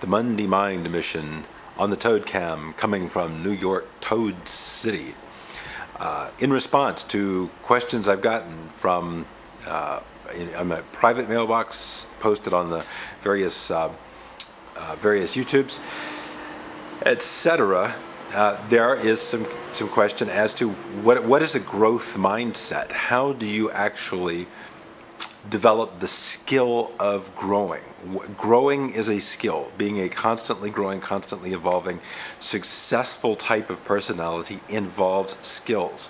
the Monday Mind mission on the Toad Cam coming from New York Toad City. In response to questions I've gotten from on my private mailbox, posted on the various YouTubes, etc., there is some question as to what is a growth mindset? How do you actually develop the skill of growing? Growing is a skill. Being a constantly growing, constantly evolving, successful type of personality involves skills.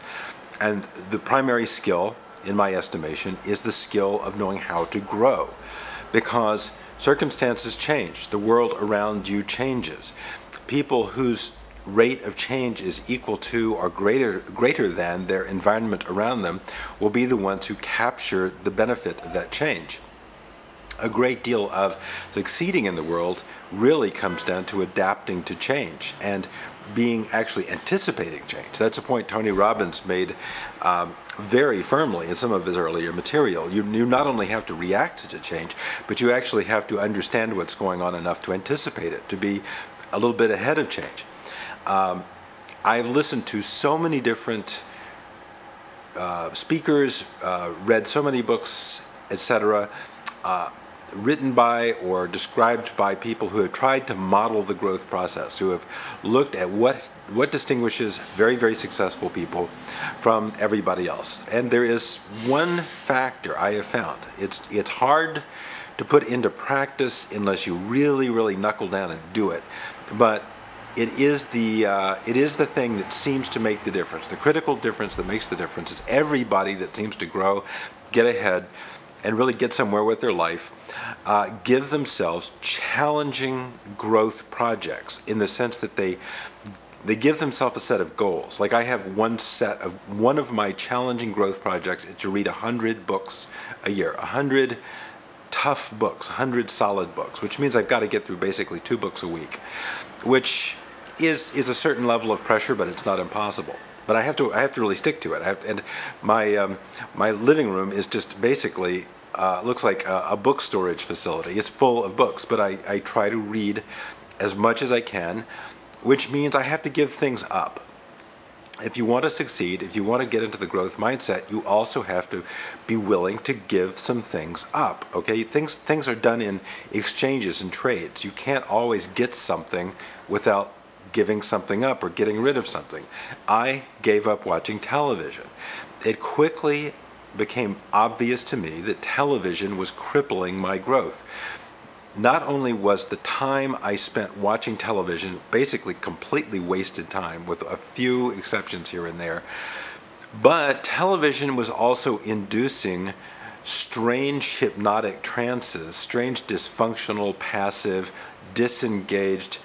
And the primary skill, in my estimation, is the skill of knowing how to grow. Because circumstances change. The world around you changes. People whose rate of change is equal to or greater than their environment around them will be the ones who capture the benefit of that change. A great deal of succeeding in the world really comes down to adapting to change and being actually anticipating change. That's a point Tony Robbins made very firmly in some of his earlier material. You not only have to react to change, but you actually have to understand what's going on enough to anticipate it, to be a little bit ahead of change. I've listened to so many different speakers, read so many books, etc., written by or described by people who have tried to model the growth process, who have looked at what distinguishes very, very successful people from everybody else. And there is one factor I have found. It's hard to put into practice unless you really, really knuckle down and do it. But it is the thing that seems to make the difference. The critical difference that makes the difference is everybody that seems to grow, get ahead, and really get somewhere with their life, give themselves challenging growth projects in the sense that they give themselves a set of goals. Like I have one of my challenging growth projects is to read 100 books a year, 100 tough books, 100 solid books, which means I've got to get through basically 2 books a week, which is a certain level of pressure, but it's not impossible. But I have to really stick to it. And my living room is just basically looks like a book storage facility. It's full of books, but I try to read as much as I can, which means I have to give things up. If you want to succeed, if you want to get into the growth mindset, you also have to be willing to give some things up. Okay, things are done in exchanges and trades. You can't always get something without giving something up or getting rid of something. I gave up watching television. It quickly became obvious to me that television was crippling my growth. Not only was the time I spent watching television basically completely wasted time, with a few exceptions here and there, but television was also inducing strange hypnotic trances, strange dysfunctional, passive, disengaged,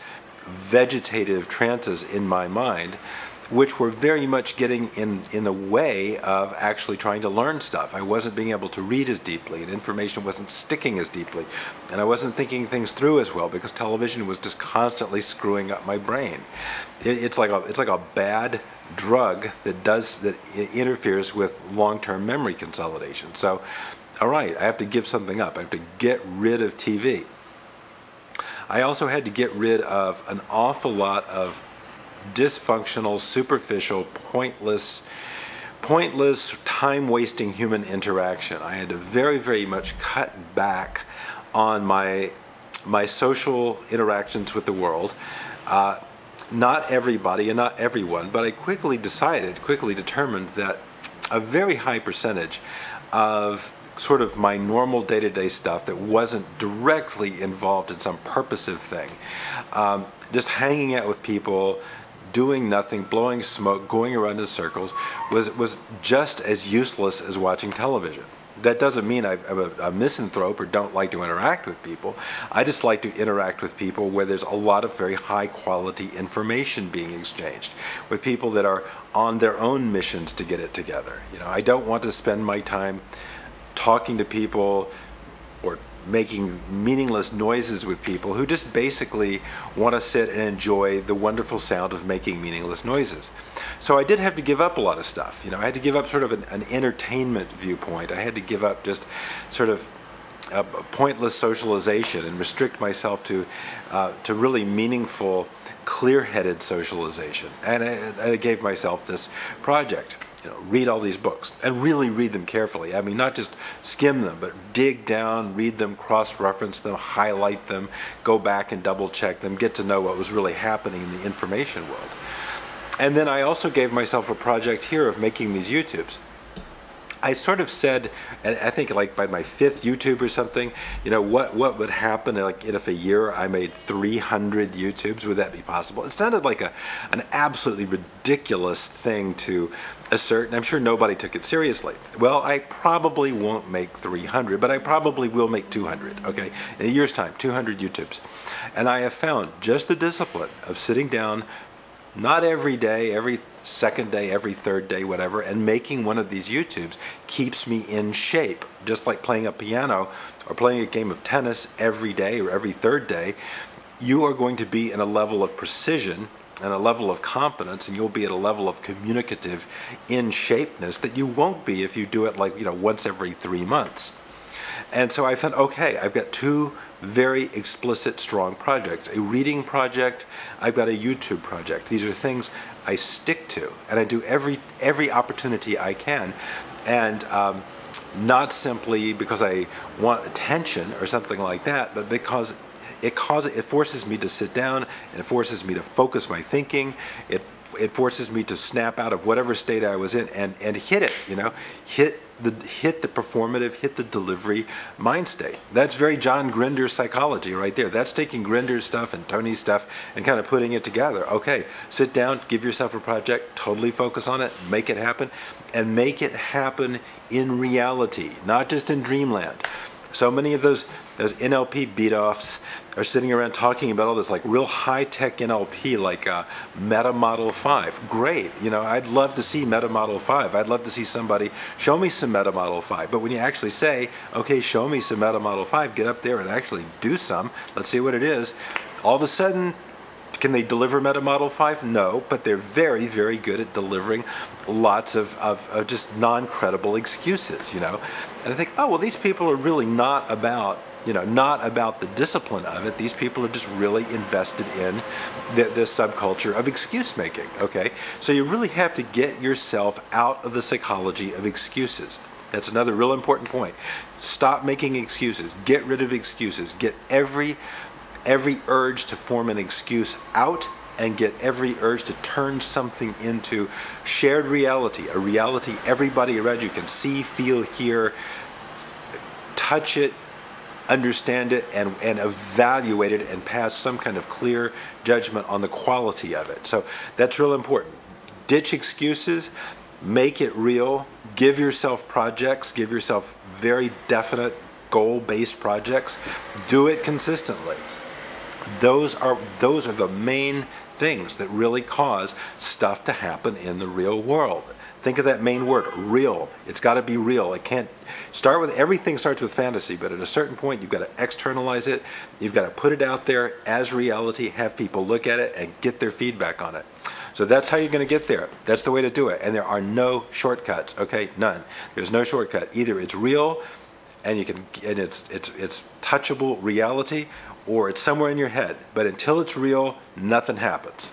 vegetative trances in my mind, which were very much getting in the way of actually trying to learn stuff. I wasn't being able to read as deeply, and information wasn't sticking as deeply, and I wasn't thinking things through as well because television was just constantly screwing up my brain. It's like a bad drug that interferes with long-term memory consolidation. So, all right, I have to give something up. I have to get rid of TV. I also had to get rid of an awful lot of dysfunctional, superficial, pointless, time-wasting human interaction. I had to very, very much cut back on my social interactions with the world. Not everybody and not everyone, but I quickly determined that a very high percentage of sort of my normal day-to-day stuff that wasn't directly involved in some purposive thing, just hanging out with people, doing nothing, blowing smoke, going around in circles, was just as useless as watching television. That doesn't mean I'm a misanthrope or don't like to interact with people. I just like to interact with people where there's a lot of very high quality information being exchanged, with people that are on their own missions to get it together. You know, I don't want to spend my time talking to people or making meaningless noises with people who just basically want to sit and enjoy the wonderful sound of making meaningless noises. So I did have to give up a lot of stuff. You know, I had to give up sort of an entertainment viewpoint. I had to give up just sort of pointless socialization and restrict myself to really meaningful, clear-headed socialization. And I gave myself this project. Read all these books and really read them carefully. I mean, not just skim them, but dig down, read them, cross-reference them, highlight them, go back and double-check them, get to know what was really happening in the information world. And then I also gave myself a project here of making these YouTubes. I sort of said, and I think like by my 5th YouTube or something, what would happen like if a year I made 300 YouTubes? Would that be possible? It sounded like an absolutely ridiculous thing to assert, and I'm sure nobody took it seriously. Well, I probably won't make 300, but I probably will make 200, okay? In a year's time, 200 YouTubes. And I have found just the discipline of sitting down, not every day, every second day, every third day, whatever, and making one of these YouTubes keeps me in shape. Just like playing a piano or playing a game of tennis every day or every third day, you are going to be in a level of precision and a level of competence, and you'll be at a level of communicative in-shapeness that you won't be if you do it like, once every 3 months. And so I found, okay, I've got 2 very explicit, strong projects. A reading project, I've got a YouTube project. These are things I stick to, and I do every opportunity I can. And not simply because I want attention or something like that, but because it forces me to sit down, and it forces me to focus my thinking. It forces me to snap out of whatever state I was in and hit it, hit the performative, hit the delivery mind state. That's very John Grinder psychology right there. That's taking Grinder's stuff and Tony's stuff and kind of putting it together. Okay, sit down, give yourself a project, totally focus on it, make it happen, and make it happen in reality, not just in dreamland. So many of those NLP beat-offs are sitting around talking about all this like real high-tech NLP, like Meta Model 5. Great, I'd love to see Meta Model 5. I'd love to see somebody show me some Meta Model 5. But when you actually say, okay, show me some Meta Model 5, get up there and actually do some, let's see what it is, all of a sudden, can they deliver Meta Model 5? No, but they're very, very good at delivering lots of just non-credible excuses, And I think, oh, well, these people are really not about the discipline of it. These people are just really invested in the subculture of excuse making, okay? So you really have to get yourself out of the psychology of excuses. That's another real important point. Stop making excuses. Get rid of excuses. Get every urge to form an excuse out, and get every urge to turn something into shared reality, a reality everybody around you can see, feel, hear, touch it, understand it, and evaluate it, and pass some kind of clear judgment on the quality of it. So that's real important. Ditch excuses, make it real, give yourself projects, give yourself very definite goal-based projects, do it consistently. Those are the main things that really cause stuff to happen in the real world. Think of that main word, real. It's got to be real. It can't start with, everything starts with fantasy, but at a certain point you've got to externalize it. You've got to put it out there as reality, have people look at it and get their feedback on it. So that's how you're going to get there. That's the way to do it. And there are no shortcuts, okay? None. There's no shortcut. Either it's real and it's touchable reality, or it's somewhere in your head. But until it's real, nothing happens.